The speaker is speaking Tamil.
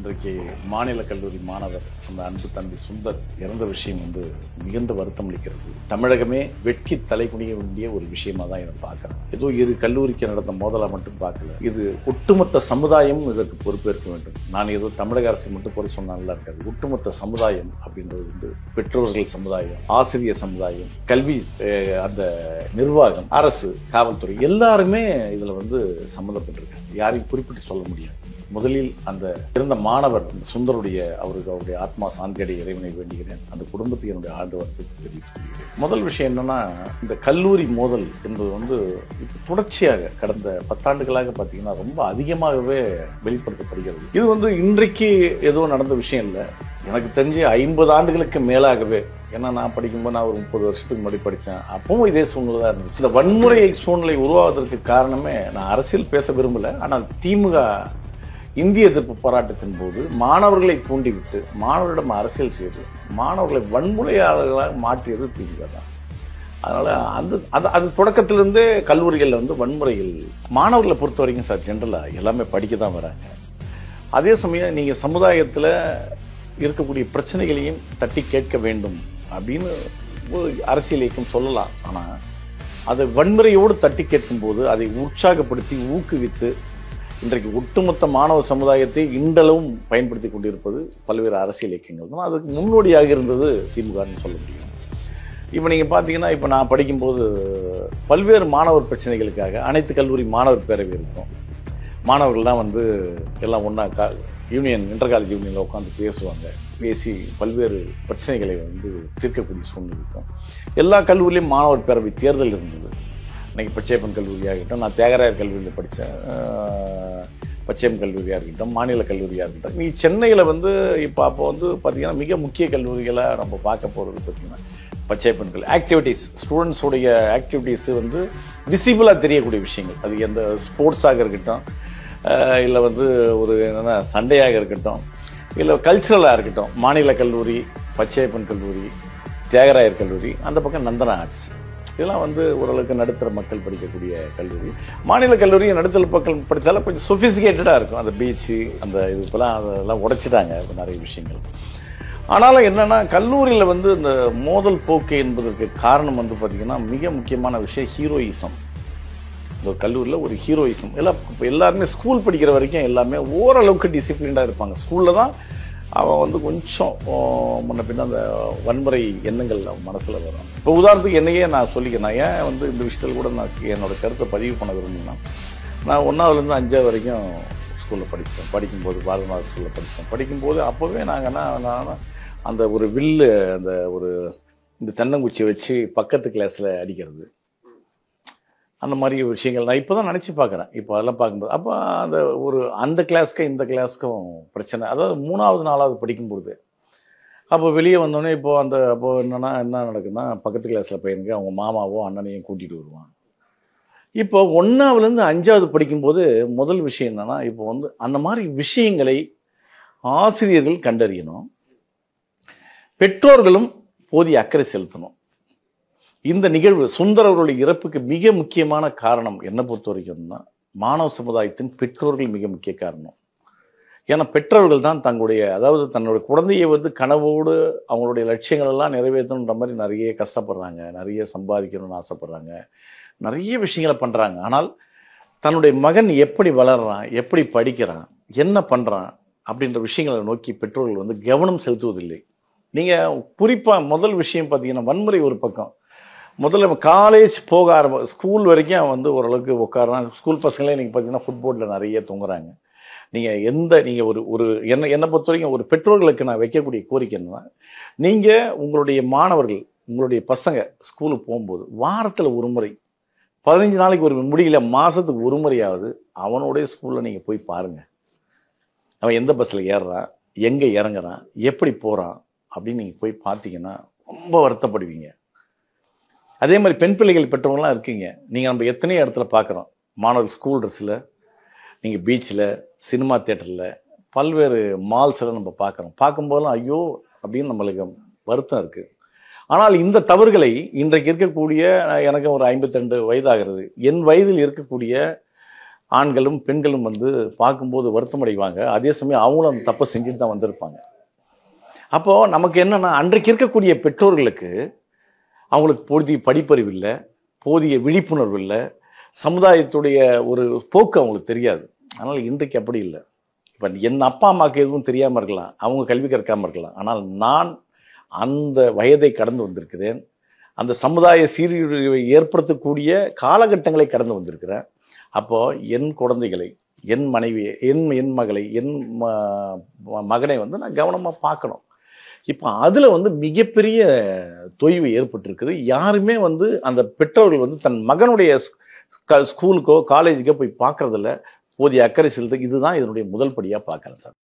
இன்றைக்கு மாநில கல்லூரி மாணவர் அந்த அன்பு தம்பி சுந்தர் இறந்த விஷயம் மிகுந்த வருத்தம் அளிக்கிறது. தமிழகமே வெட்கி தலை குனிய வேண்டிய ஒரு விஷயமா தான் இதை பார்க்கிறேன். ஏதோ இரு கல்லூரிக்கு நடந்த மோதலா மட்டும் பார்க்கல, இது ஒட்டுமொத்த சமுதாயம் இதற்கு பொறுப்பேற்க வேண்டும். நான் ஏதோ தமிழக அரசு மட்டும் குறை சொன்னால இருக்காது. ஒட்டுமொத்த சமுதாயம் அப்படின்றது பெற்றோர்கள் சமுதாயம், ஆசிரியர் சமுதாயம், கல்வி அந்த நிர்வாகம், அரசு, காவல்துறை எல்லாருமே இதுல சம்மந்தப்பட்டிருக்காங்க. யாரையும் குறிப்பிட்டு சொல்ல முடியாது. முதலில் அந்த இறந்த மாணவர் சுந்தருடைய அவருடைய ஆத்மா சாந்தியடைய இறைவனை வேண்டுகிறேன். அந்த குடும்பத்துக்கு என்னுடைய ஆழ்ந்த வருத்தத்தை தெரிவித்துக் கொள்கிறேன். முதல் விஷயம் என்னன்னா, இந்த கல்லூரி மோதல் என்பது இப்போ தொடர்ச்சியாக கடந்த 10 ஆண்டுகளாக பார்த்தீங்கன்னா ரொம்ப அதிகமாகவே வெளிப்படுத்தப்படுகிறது. இது இன்றைக்கு ஏதோ நடந்த விஷயம் இல்லை. எனக்கு தெரிஞ்சு 50 ஆண்டுகளுக்கு மேலாகவே, ஏன்னா நான் படிக்கும்போது நான் ஒரு 30 வருஷத்துக்கு முன்னாடி படித்தேன். அப்பவும் இதே சூழ்நிலை தான் இருந்துச்சு. இந்த வன்முறை சூழ்நிலை உருவாவதற்கு காரணமே, நான் அரசியல் பேச விரும்பல, ஆனால் திமுக இந்திய எதிர்ப்பு போராட்டத்தின் போது மாணவர்களை தூண்டிவிட்டு மாணவர்களிடம் அரசியல் செய்து மாணவர்களை வன்முறையாளர்களாக மாற்றியது திமுக தான். அதனால அது தொடக்கத்திலிருந்தே கல்லூரிகள் வன்முறைகள் மாணவர்களை பொறுத்த வரைக்கும் சார் ஜென்ரலா எல்லாமே படிக்க தான் வராங்க. அதே சமயம் நீங்க சமுதாயத்துல இருக்கக்கூடிய பிரச்சனைகளையும் தட்டி கேட்க வேண்டும் அப்படின்னு அரசியல் இயக்கம் சொல்லலாம். ஆனா அதை வன்முறையோடு தட்டி கேட்கும் போது அதை உற்சாகப்படுத்தி ஊக்குவித்து இன்றைக்கு ஒட்டுமொத்த மாணவ சமுதாயத்தை இன்றளவும் பயன்படுத்தி கொண்டிருப்பது பல்வேறு அரசியல் இயக்கங்கள் தான். அதுக்கு முன்னோடியாக இருந்தது திமுகன்னு சொல்ல முடியும். இப்போ நீங்கள் பார்த்தீங்கன்னா, இப்போ நான் படிக்கும்போது பல்வேறு மாணவர் பிரச்சனைகளுக்காக அனைத்து கல்லூரி மாணவர் பேரவை இருக்கும். மாணவர்கள்லாம் எல்லாம் ஒன்றா யூனியன் இன்டர் காலேஜ் யூனியனில் உட்காந்து பேசுவாங்க. பேசி பல்வேறு பிரச்சனைகளை தீர்க்கக்கூடிய சூழ்நிலை இருக்கும். எல்லா கல்லூரியிலையும் மாணவர் பேரவை தேர்தல் இருந்தது. இன்னைக்கு பச்சையப்பன் கல்லூரியாக இருக்கட்டும், நான் தியாகராயர் கல்லூரியில் படித்தேன், பச்சையம் கல்லூரியாக இருக்கட்டும், மாநில கல்லூரியாக இருக்கட்டும். நீ சென்னையில் இப்போ அப்போ பார்த்தீங்கன்னா மிக முக்கிய கல்லூரிகளாக நம்ம பார்க்க போகிறது பார்த்தீங்கன்னா பச்சையப்பன் கல்லூரி. ஆக்டிவிட்டீஸ், ஸ்டூடெண்ட்ஸோடைய ஆக்டிவிட்டீஸ் விசிபிளாக தெரியக்கூடிய விஷயங்கள், அது எந்த ஸ்போர்ட்ஸாக இருக்கட்டும், இல்லை ஒரு என்னென்னா சண்டையாக இருக்கட்டும், இல்லை கல்ச்சுரலாக இருக்கட்டும். மாநில கல்லூரி, பச்சையப்பன் கல்லூரி, தியாகராயர் கல்லூரி, அந்த பக்கம் நந்தனா ஆர்ட்ஸ், இதெல்லாம் ஓரளவுக்கு நடுத்தர மக்கள் படிக்கக்கூடிய கல்லூரி. மாநில கல்லூரி நடுத்தர மக்கள் படித்தாலும் கொஞ்சம் சொஃபிஸ்டிகேட்டடாக இருக்கும். அந்த பீச்சு, அந்த இது இப்போலாம் அதெல்லாம் உடைச்சிட்டாங்க நிறைய விஷயங்கள். ஆனாலும் என்னென்னா, கல்லூரியில் இந்த மோதல் போக்கு என்பதற்கு காரணம் பார்த்தீங்கன்னா மிக முக்கியமான விஷயம் ஹீரோயிசம். இந்த கல்லூரியில் ஒரு ஹீரோயிசம். எல்லாருமே ஸ்கூல் படிக்கிற வரைக்கும் எல்லாமே ஓரளவுக்கு டிசிப்ளின்டாக இருப்பாங்க. ஸ்கூலில் தான் அவன் கொஞ்சம் முன்ன பின்ன அந்த வன்முறை எண்ணங்கள் மனசில் வரும். இப்போ உதாரணத்துக்கு என்னையே நான் சொல்லிக்கிறேன். நான் ஏன் இந்த விஷயத்தில் கூட நான் என்னோட கருத்தை பதிவு பண்ண விரும்புனா, நான் 1ஆவதுலேருந்து 5ஆவது வரைக்கும் ஸ்கூலில் படித்தேன். படிக்கும்போது பாரதிநாத ஸ்கூலில் படித்தேன். படிக்கும்போது அப்போவே நாங்கள் அந்த ஒரு வில்லு, அந்த இந்த தென்னங்குச்சியை வச்சு பக்கத்து கிளாஸில் அடிக்கிறது, அந்த மாதிரி விஷயங்கள் நான் இப்போ தான் நினச்சி பார்க்குறேன். இப்போ அதெல்லாம் பார்க்கும்போது அப்போ அந்த கிளாஸ்க்கும் இந்த கிளாஸ்க்கும் பிரச்சனை. அதாவது 3ஆவது 4ஆவது படிக்கும்பொழுது அப்போ வெளியே வந்தோடனே அப்போ என்ன நடக்குதுன்னா, பக்கத்து கிளாஸில் பையனுக்கு அவங்க மாமாவோ அண்ணனையும் கூட்டிகிட்டு வருவான். இப்போ 1ஆவதுலேருந்து 5ஆவது படிக்கும்போது முதல் விஷயம் என்னென்னா, இப்போ அந்த மாதிரி விஷயங்களை ஆசிரியர்கள் கண்டறியணும், பெற்றோர்களும் போதிய அக்கறை செலுத்தணும். இந்த நிகழ்வு சுந்தர் அவர்களுடைய இறப்புக்கு மிக முக்கியமான காரணம் என்னை பொறுத்த வரைக்கும்னா, மாணவ சமுதாயத்தின் பெற்றோர்கள் மிக முக்கிய காரணம். ஏன்னா பெற்றோர்கள் தான் தன்னுடைய குழந்தையை கனவோடு அவங்களுடைய லட்சியங்கள் எல்லாம் நிறைவேற்றணுன்ற மாதிரி நிறைய கஷ்டப்படுறாங்க, நிறைய சம்பாதிக்கணும்னு ஆசைப்படுறாங்க, நிறைய விஷயங்களை பண்ணுறாங்க. ஆனால் தன்னுடைய மகன் எப்படி வளர்றான், எப்படி படிக்கிறான், என்ன பண்ணுறான் அப்படின்ற விஷயங்களை நோக்கி பெற்றோர்கள் கவனம் செலுத்துவதில்லை. நீங்கள் குறிப்பாக முதல் விஷயம் பார்த்தீங்கன்னா, வன்முறை ஒரு பக்கம். முதல்ல காலேஜ் போக ஸ்கூல் வரைக்கும் ஓரளவுக்கு உட்காரான். ஸ்கூல் பசங்களே நீங்கள் பார்த்தீங்கன்னா ஃபுட்போர்டில் நிறைய தொங்குறாங்க. நீங்கள் ஒரு என்னை பொறுத்த வரைக்கும் ஒரு பெற்றோர்களுக்கு நான் வைக்கக்கூடிய கோரிக்கை என்னன்னா, நீங்கள் உங்களுடைய மாணவர்கள், உங்களுடைய பசங்க ஸ்கூலுக்கு போகும்போது வாரத்தில் ஒரு முறை, 15 நாளைக்கு ஒரு முடியல மாதத்துக்கு ஒரு முறையாவது அவனுடைய ஸ்கூலில் நீங்கள் போய் பாருங்கள். அவன் எந்த பஸ்ஸில் ஏறுறான், எங்கே இறங்குறான், எப்படி போகிறான் அப்படின்னு நீங்கள் போய் பார்த்தீங்கன்னா ரொம்ப வருத்தப்படுவீங்க. அதே மாதிரி பெண் பிள்ளைகள் பெற்றவங்களாம் இருக்கீங்க. நீங்கள் நம்ம எத்தனையோ இடத்துல பார்க்குறோம். மாணவர்கள் ஸ்கூல் ட்ரெஸ்ஸில், நீங்கள் பீச்சில், சினிமா தேட்டரில், பல்வேறு மால்ஸில் நம்ம பார்க்குறோம். பார்க்கும்போதெல்லாம் ஐயோ அப்படின்னு நம்மளுக்கு வருத்தம் இருக்குது. ஆனால் இந்த தவறுகளை இன்றைக்கு இருக்கக்கூடிய, எனக்கு ஒரு 52 வயதாகிறது, என் வயதில் இருக்கக்கூடிய ஆண்களும் பெண்களும் வந்து பார்க்கும்போது வருத்தம் அடைவாங்க. அதே சமயம் அவங்களும் அந்த தப்பை செஞ்சுட்டு தான் வந்திருப்பாங்க. அப்போது நமக்கு என்னென்னா, அன்றைக்கு இருக்கக்கூடிய பெற்றோர்களுக்கு அவங்களுக்கு போதிய படிப்பறிவு இல்லை, போதிய விழிப்புணர்வு இல்லை, சமுதாயத்துடைய ஒரு போக்கு அவங்களுக்கு தெரியாது. அதனால் இன்றைக்கு அப்படி இல்லை. இப்போ என் அப்பா அம்மாவுக்கு எதுவும் தெரியாமல் இருக்கலாம், அவங்க கல்வி கற்காமல் இருக்கலாம். ஆனால் நான் அந்த வயதை கடந்து வந்திருக்கிறேன். அந்த சமுதாய சீர்குலைவை ஏற்படுத்தக்கூடிய காலகட்டங்களை கடந்து வந்திருக்கிறேன். அப்போது என் குழந்தைகளை, என் மனைவியை, என் மகளை, என் மகனை வந்து நான் கவனமாக பார்க்கணும். இப்போ அதில் வந்து மிகப்பெரிய தொய்வு ஏற்பட்டிருக்குது. யாருமே வந்து அந்த பெற்றோர்கள் வந்து தன் மகனுடைய ஸ்கூலுக்கோ காலேஜுக்கோ போய் பார்க்குறதில்ல, போதிய அக்கறை செலுத்த. இதுதான் இதனுடைய முதல் படியாக பார்க்குறேன் சார்.